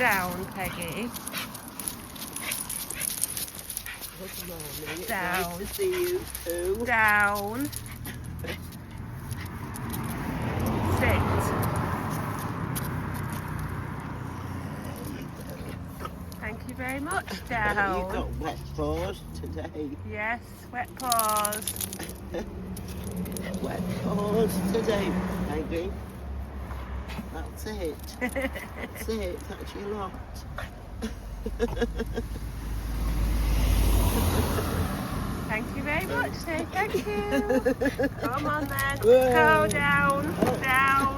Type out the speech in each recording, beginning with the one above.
Down, Peggy. Good morning. Down. It's nice to see you too. Down. Sit. Thank you very much. Down. You've got wet paws today. Yes, wet paws. Wet paws today, Peggy. That's it. That's it. That's your lot. Thank you very much. Say thank you. Come on then. Go down. Down.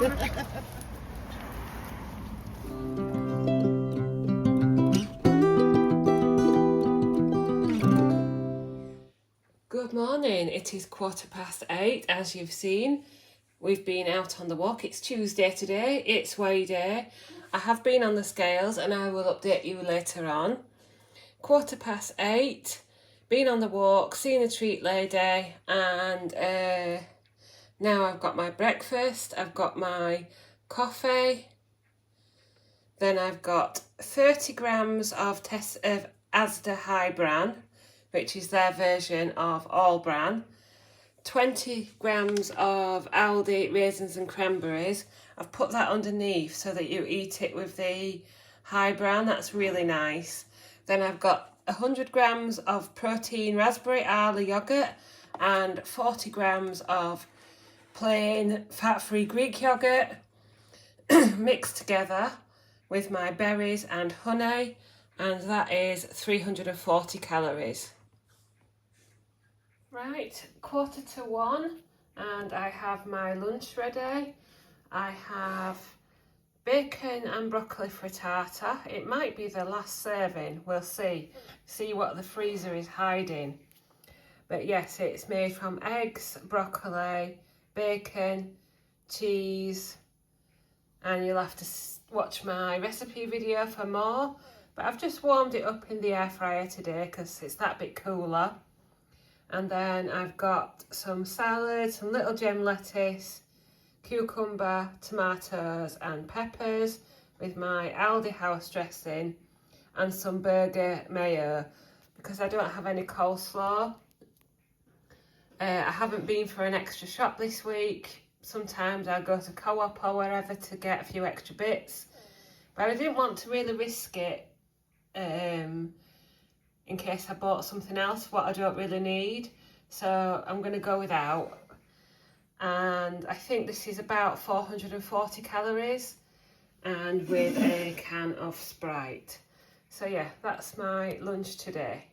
Good morning. It is 8:15, as you've seen. We've been out on the walk. It's Tuesday today. It's weigh day. I have been on the scales and I will update you later on. 8:15. Been on the walk, seen a treat lady, and now I've got my breakfast. I've got my coffee. Then I've got 30 grams of Asda High Bran, which is their version of All Bran. 20 grams of Aldi raisins and cranberries. I've put that underneath so that you eat it with the High Bran. That's really nice. Then I've got 100 grams of protein raspberry Arla yogurt and 40 grams of plain fat-free Greek yogurt mixed together with my berries and honey, and that is 340 calories. Right, 1:45 and I have my lunch ready. I have bacon and broccoli frittata. It might be the last serving, we'll see. See what the freezer is hiding. But yes, it's made from eggs, broccoli, bacon, cheese, and you'll have to watch my recipe video for more. But I've just warmed it up in the air fryer today because it's that bit cooler. And then I've got some salad, some little gem lettuce, cucumber, tomatoes and peppers with my Aldi house dressing and some burger mayo because I don't have any coleslaw. I haven't been for an extra shop this week. Sometimes I go to Co-op or wherever to get a few extra bits, but I didn't want to really risk it in case I bought something else what I don't really need, so I'm going to go without. And I think this is about 440 calories and with a can of Sprite. So yeah, that's my lunch today.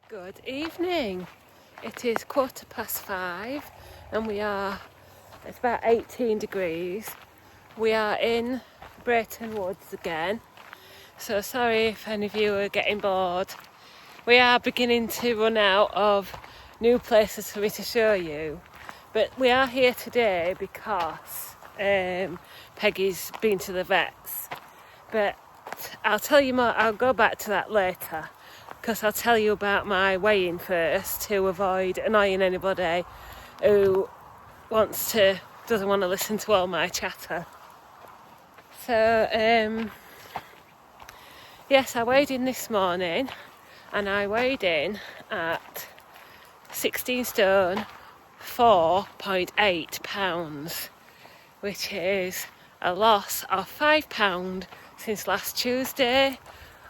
Good evening. It is 5:15 and it's about 18 degrees. We are in Brayton Woods again. So sorry if any of you are getting bored. We are beginning to run out of new places for me to show you, but we are here today because Peggy's been to the vets. But I'll tell you more, I'll go back to that later because I'll tell you about my weigh-in first to avoid annoying anybody who doesn't want to listen to all my chatter. So yes, I weighed in this morning. And I weighed in at 16 stone 4.8 pounds, which is a loss of £5 since last Tuesday,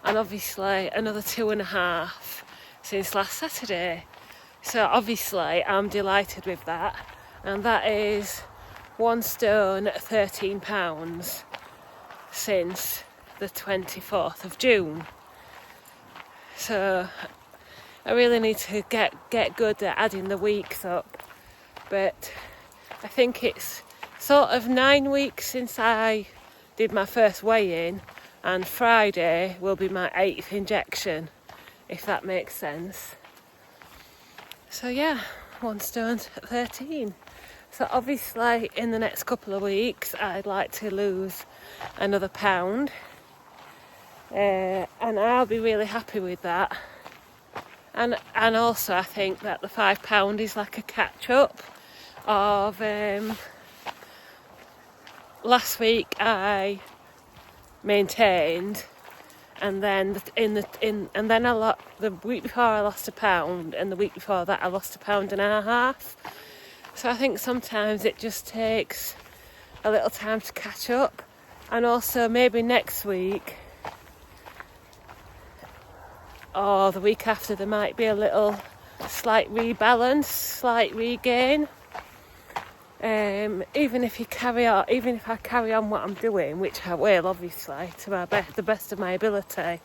and obviously another 2.5 since last Saturday. So obviously I'm delighted with that, and that is 1 stone 13 pounds since the 24th of June. So I really need to get good at adding the weeks up, but I think it's sort of 9 weeks since I did my first weigh-in, and Friday will be my 8th injection, if that makes sense. So yeah, 1 stone 13. So obviously in the next couple of weeks I'd like to lose another £1. And I'll be really happy with that, and also I think that the £5 is like a catch up of last week I maintained, and then the week before I lost £1, and the week before that I lost £1.5. So I think sometimes it just takes a little time to catch up, and also maybe next week or the week after there might be a little slight rebalance, slight regain. Even if I carry on what I'm doing, which I will obviously to the best of my ability,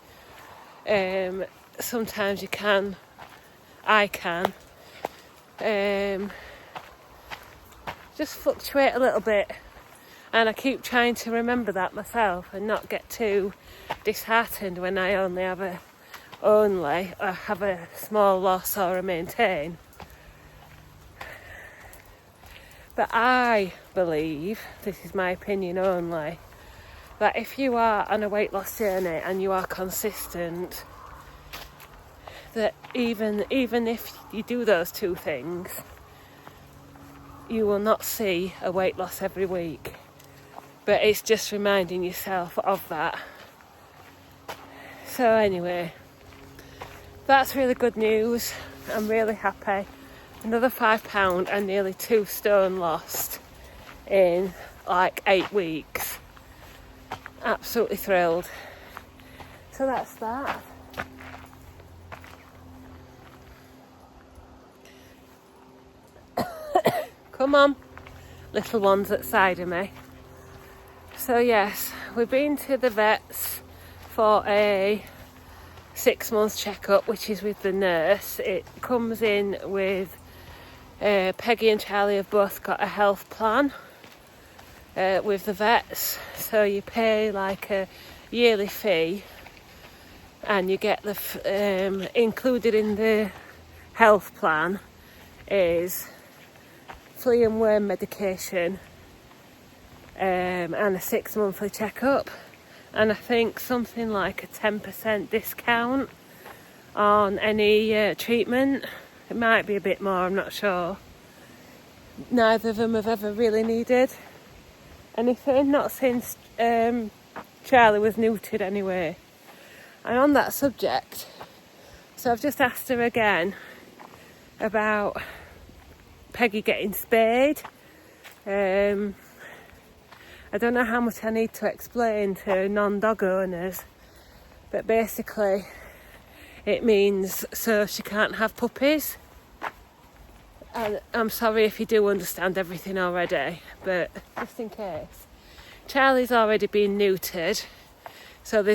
sometimes I can just fluctuate a little bit, and I keep trying to remember that myself and not get too disheartened when I only have a small loss or a maintain. But I believe, this is my opinion only, that if you are on a weight loss journey and you are consistent, that even if you do those two things, you will not see a weight loss every week. But it's just reminding yourself of that. So anyway, that's really good news. I'm really happy. Another £5 and nearly 2 stone lost in like 8 weeks. Absolutely thrilled. So that's that. Come on, little ones at side of me. So yes, we've been to the vets for a 6-month checkup, which is with the nurse. It comes in with Peggy and Charlie have both got a health plan with the vets, so you pay like a yearly fee, and you get the included in the health plan is flea and worm medication and a 6 monthly checkup, and I think something like a 10% discount on any treatment. It might be a bit more, I'm not sure. Neither of them have ever really needed anything, not since Charlie was neutered anyway. And on that subject, so I've just asked her again about Peggy getting spayed. I don't know how much I need to explain to non-dog owners, but basically it means so she can't have puppies. And I'm sorry if you do understand everything already, but just in case. Charlie's already been neutered, so there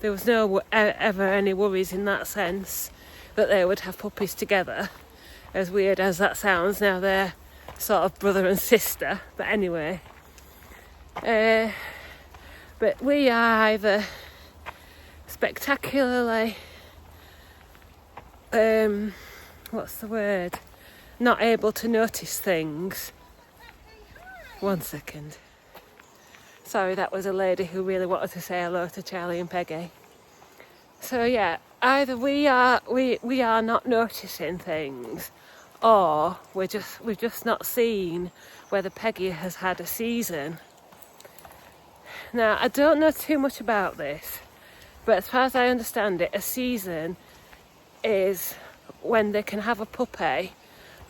was no ever any worries in that sense that they would have puppies together. As weird as that sounds, now they're sort of brother and sister, but anyway. But we are either spectacularly not able to notice things. 1 second. Sorry, that was a lady who really wanted to say hello to Charlie and Peggy. So yeah, either we are not noticing things, or we've just not seen whether Peggy has had a season. Now, I don't know too much about this, but as far as I understand it, a season is when they can have a puppy,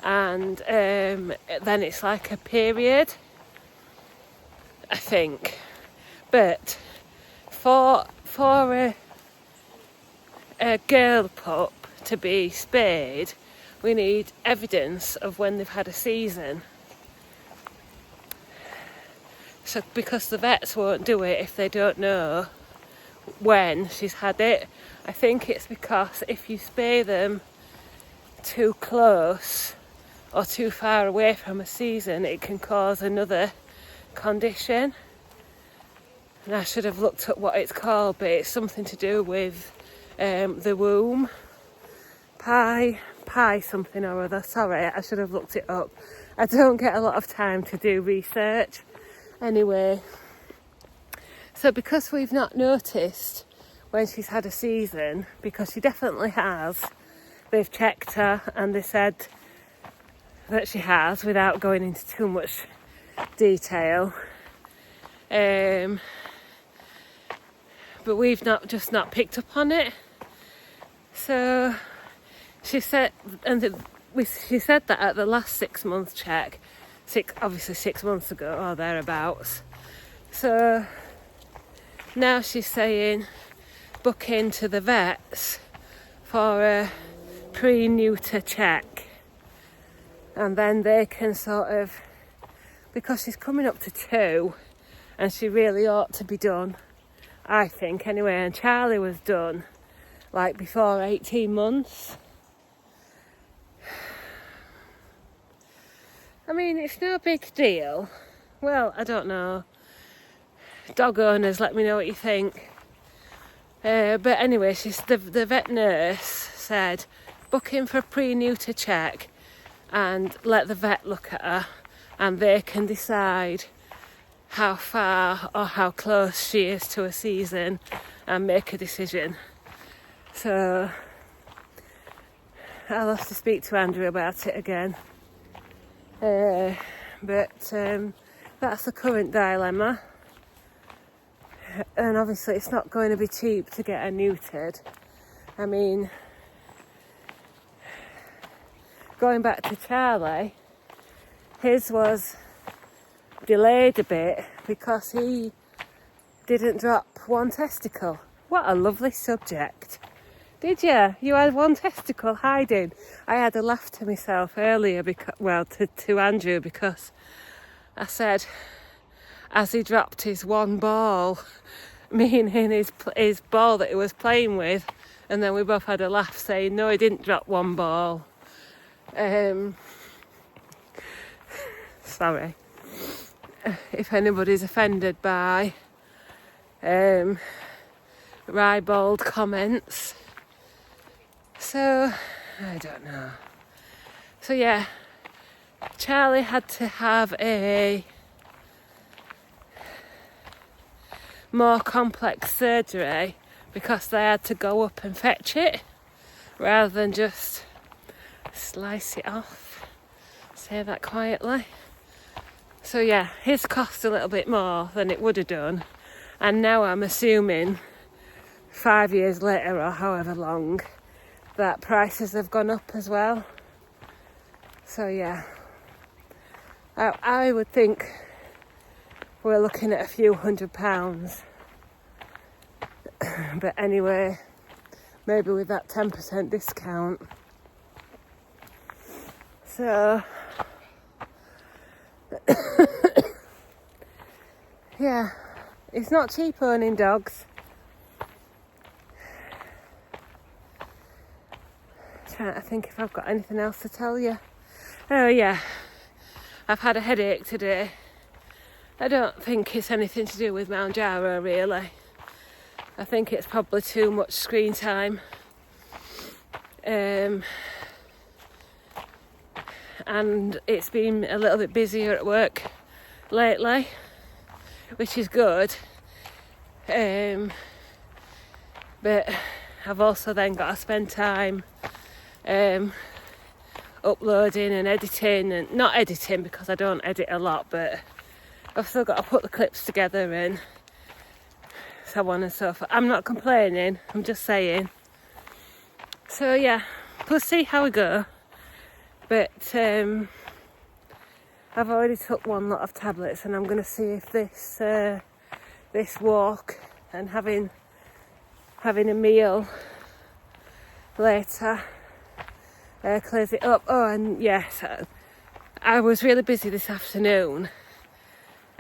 and then it's like a period, I think. But for a girl pup to be spayed, we need evidence of when they've had a season. So because the vets won't do it if they don't know when she's had it. I think it's because if you spay them too close or too far away from a season, it can cause another condition. And I should have looked at what it's called, but it's something to do with the womb. Pie something or other. Sorry, I should have looked it up. I don't get a lot of time to do research. Anyway, so because we've not noticed when she's had a season, because she definitely has, they've checked her and they said that she has, without going into too much detail. But we've just not picked up on it. So she said, she said that at the last 6 month check, obviously 6 months ago or thereabouts. So now she's saying book into the vets for a pre-neuter check, and then they can sort of, because she's coming up to 2 and she really ought to be done, I think anyway, and Charlie was done like before 18 months. I mean, it's no big deal. Well, I don't know. Dog owners, let me know what you think. But anyway, the vet nurse said book in for a pre-neuter check and let the vet look at her, and they can decide how far or how close she is to a season and make a decision. So I'll have to speak to Andrew about it again. But that's the current dilemma. And obviously it's not going to be cheap to get her neutered. I mean, going back to Charlie, his was delayed a bit because he didn't drop one testicle. What a lovely subject. Did you? You had one testicle hiding. I had a laugh to myself earlier, to Andrew, because I said, as he dropped his one ball, meaning his ball that he was playing with, and then we both had a laugh saying, no, he didn't drop one ball. Sorry if anybody's offended by ribald comments. So, I don't know. So yeah, Charlie had to have a more complex surgery because they had to go up and fetch it rather than just slice it off. Say that quietly. So yeah, his cost a little bit more than it would have done, and now I'm assuming 5 years later or however long that prices have gone up as well. So yeah, I would think we're looking at a few £100. But anyway, maybe with that 10% discount. So yeah, it's not cheap owning dogs. Trying to think if I've got anything else to tell you. Oh yeah, I've had a headache today. I don't think it's anything to do with Mounjaro really. I think it's probably too much screen time. And it's been a little bit busier at work lately, which is good. But I've also then got to spend time uploading and editing, and not editing because I don't edit a lot, but I've still got to put the clips together and so on and so forth. I'm not complaining, I'm just saying. So yeah, we'll see how we go. But I've already took one lot of tablets, and I'm going to see if this walk and having a meal later clears it up. Oh, and yes, I was really busy this afternoon,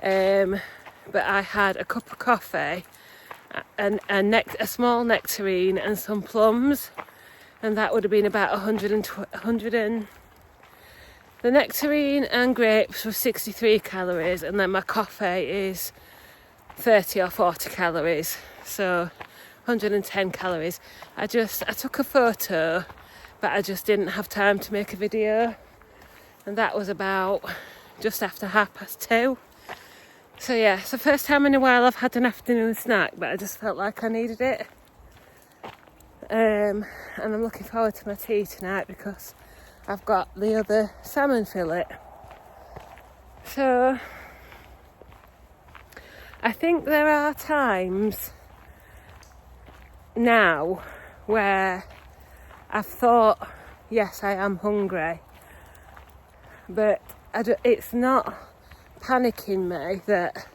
but I had a cup of coffee and a small nectarine and some plums, and that would have been about 100. The nectarine and grapes were 63 calories, and then my coffee is 30 or 40 calories, so 110 calories. I took a photo, but I just didn't have time to make a video, and that was about just after 2:30. So yeah, it's the first time in a while I've had an afternoon snack, but I just felt like I needed it. And I'm looking forward to my tea tonight because I've got the other salmon fillet. So I think there are times now where I've thought, yes, I am hungry, but it's not panicking me that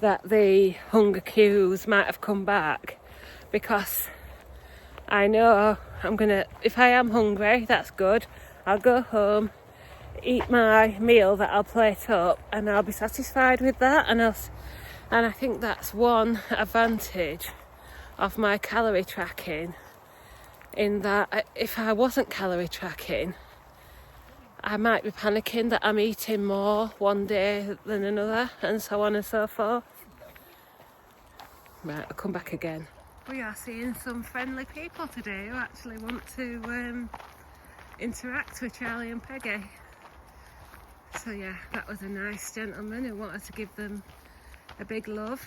the hunger cues might have come back, because I know if I am hungry, that's good. I'll go home, eat my meal that I'll plate up, and I'll be satisfied with that. And I think that's one advantage of my calorie tracking, in that if I wasn't calorie tracking, I might be panicking that I'm eating more one day than another, and so on and so forth. Right, I'll come back again. We are seeing some friendly people today who actually want to interact with Charlie and Peggy. So yeah, that was a nice gentleman who wanted to give them a big love.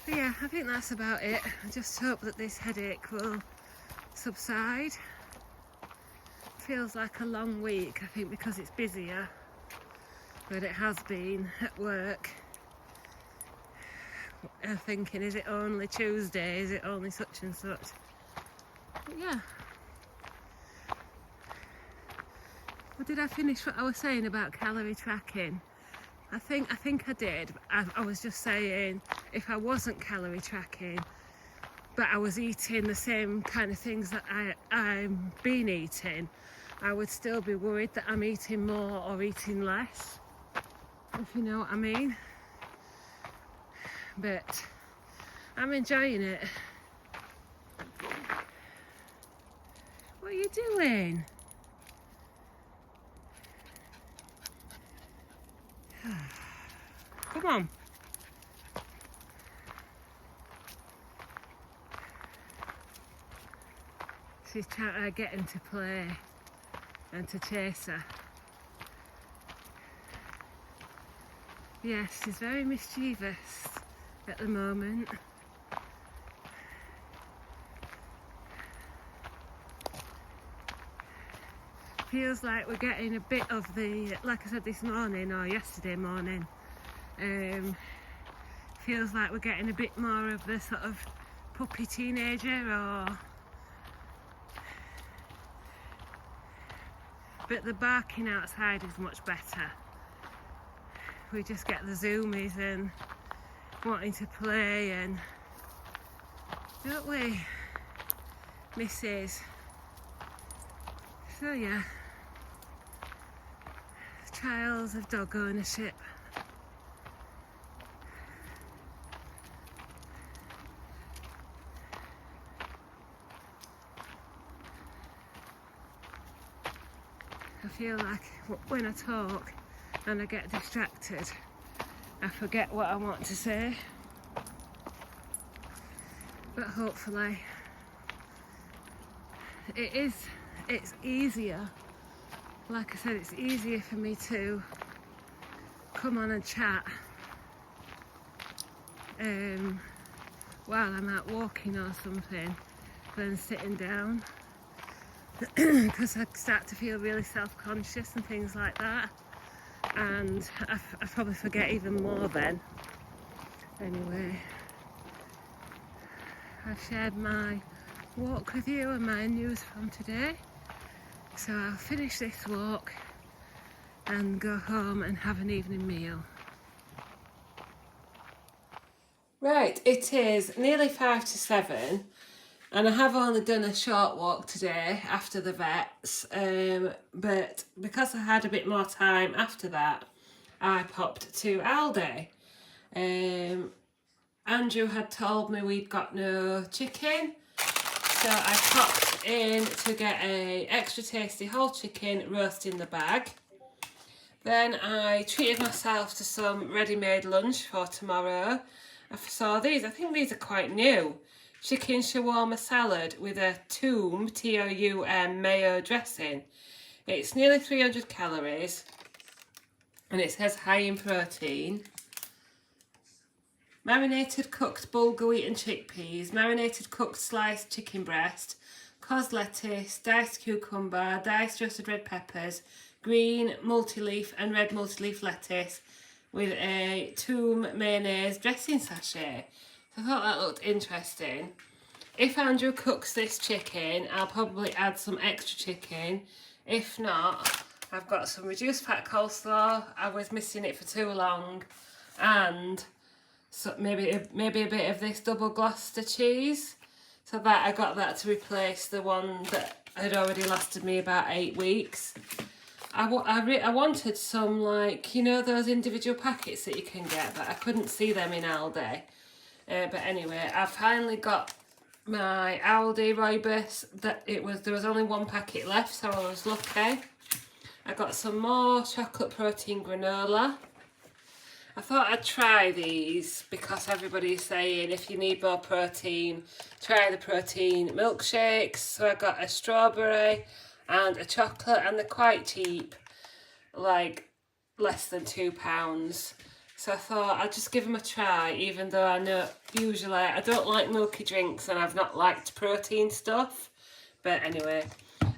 But yeah, I think that's about it. I just hope that this headache will subside. Feels like a long week, I think, because it's busier, but it has been at work. I'm thinking, is it only Tuesday? Is it only such and such? But yeah. Well, did I finish what I was saying about calorie tracking? I think I did. I was just saying, if I wasn't calorie tracking, but I was eating the same kind of things that I've been eating, I would still be worried that I'm eating more or eating less, if you know what I mean. But I'm enjoying it. What are you doing? Come on. She's trying to get him to play and to chase her. Yes, she's very mischievous at the moment. Feels like we're getting a bit of the, like I said this morning or yesterday morning, feels like we're getting a bit more of the sort of puppy teenager, but the barking outside is much better. We just get the zoomies and wanting to play, and don't we, Mrs? So yeah, trials of dog ownership. I feel like when I talk and I get distracted, I forget what I want to say. But hopefully it's easier. Like I said, it's easier for me to come on and chat while I'm out walking or something than sitting down, because I start to feel really self-conscious and things like that, and I probably forget even more then. Anyway, I've shared my walk with you and my news from today, so I'll finish this walk and go home and have an evening meal. Right, it is nearly 6:55, and I have only done a short walk today after the vets, but because I had a bit more time after that, I popped to Aldi. Andrew had told me we'd got no chicken, so I popped in to get a extra tasty whole chicken roast in the bag. Then I treated myself to some ready-made lunch for tomorrow. I saw these, I think these are quite new. Chicken shawarma salad with a Toum, T-O-U-M, mayo dressing. It's nearly 300 calories and it says high in protein. Marinated cooked bulgur wheat and chickpeas, marinated cooked sliced chicken breast, cos lettuce, diced cucumber, diced roasted red peppers, green multi-leaf and red multi-leaf lettuce, with a toom mayonnaise dressing sachet. So I thought that looked interesting. If Andrew cooks this chicken, I'll probably add some extra chicken. If not, I've got some reduced fat coleslaw. I was missing it for too long. And so maybe a bit of this double Gloucester cheese. So that I got that to replace the one that had already lasted me about 8 weeks. I wanted some, like, you know, those individual packets that you can get, but I couldn't see them in Aldi. But anyway, I finally got my Aldi Rooibos. There was only one packet left, so I was lucky. I got some more chocolate protein granola. I thought I'd try these because everybody's saying if you need more protein, try the protein milkshakes. So I got a strawberry and a chocolate, and they're quite cheap, like less than £2. So I thought I'd just give them a try, even though I know usually I don't like milky drinks and I've not liked protein stuff. But anyway,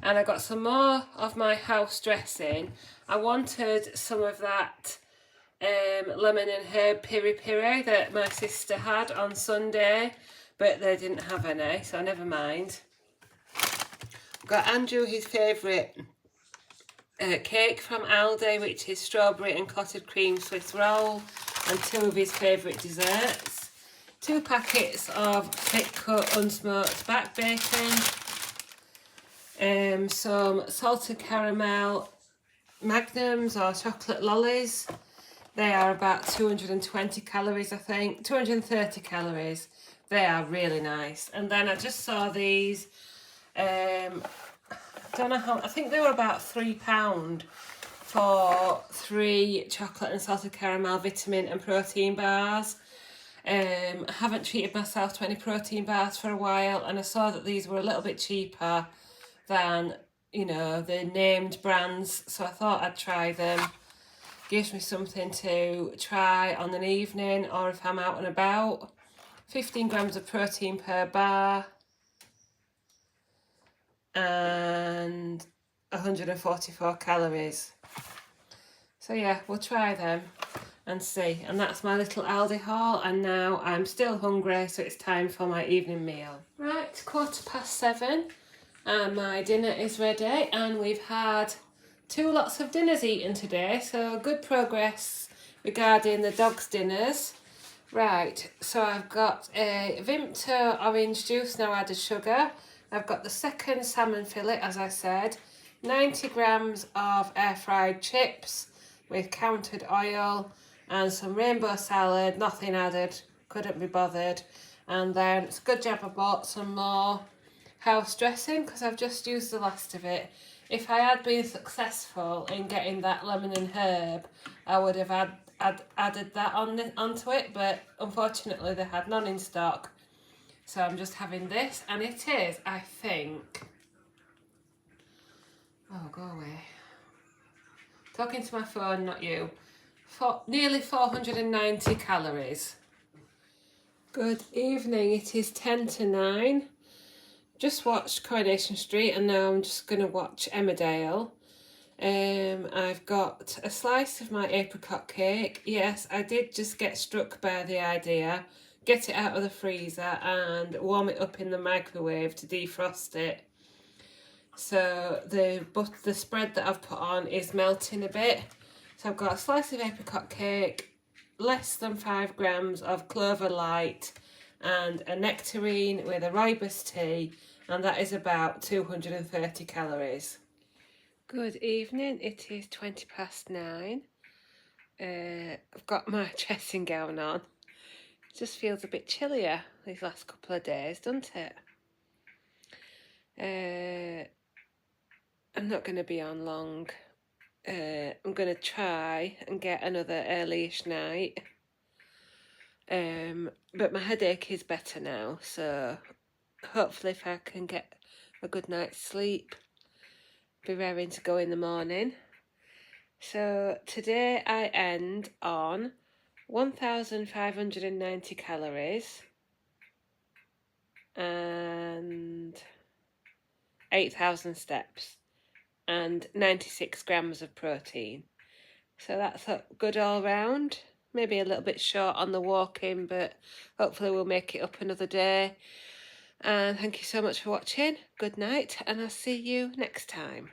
and I got some more of my house dressing. I wanted some of that lemon and herb piri piri that my sister had on Sunday, but they didn't have any, so never mind. Got Andrew his favourite cake from Aldi, which is strawberry and clotted cream Swiss roll, and 2 of his favourite desserts. 2 packets of thick cut unsmoked back bacon, some salted caramel magnums or chocolate lollies. They are about 220 calories, I think, 230 calories. They are really nice. And then I just saw these, I don't know how, I think they were about £3 for 3 chocolate and salted caramel vitamin and protein bars. I haven't treated myself to any protein bars for a while, and I saw that these were a little bit cheaper than, you know, the named brands, so I thought I'd try them. Gives me something to try on an evening or if I'm out and about. 15 grams of protein per bar and 144 calories. So yeah, we'll try them and see. And that's my little Aldi haul, and now I'm still hungry, so it's time for my evening meal. Right, 7:15 and my dinner is ready, and we've had 2 lots of dinners eaten today, so good progress regarding the dogs' dinners. Right, so I've got a Vimto orange juice, now added sugar. I've got the second salmon fillet, as I said, 90 grams of air-fried chips with countered oil, and some rainbow salad, nothing added, couldn't be bothered. And then it's a good job I bought some more house dressing because I've just used the last of it. If I had been successful in getting that lemon and herb, I would have added that onto it, but unfortunately they had none in stock. So I'm just having this, and it is, I think... Oh, go away. Talking to my phone, not you. Nearly 490 calories. Good evening, it is 8:50. Just watched Coronation Street, and now I'm just going to watch Emmerdale. I've got a slice of my apricot cake. Yes, I did just get struck by the idea. Get it out of the freezer and warm it up in the microwave to defrost it. So the spread that I've put on is melting a bit. So I've got a slice of apricot cake, less than 5 grams of Clover Light, and a nectarine with a rooibos tea, and that is about 230 calories. Good evening, it is 9:20. I've got my dressing gown on. It just feels a bit chillier these last couple of days, doesn't it? I'm not going to be on long. I'm going to try and get another early-ish night. But my headache is better now, so hopefully if I can get a good night's sleep, be raring to go in the morning. So today I end on 1,590 calories and 8,000 steps and 96 grams of protein. So that's good all round. Maybe a little bit short on the walking, but hopefully we'll make it up another day. And thank you so much for watching. Good night, and I'll see you next time.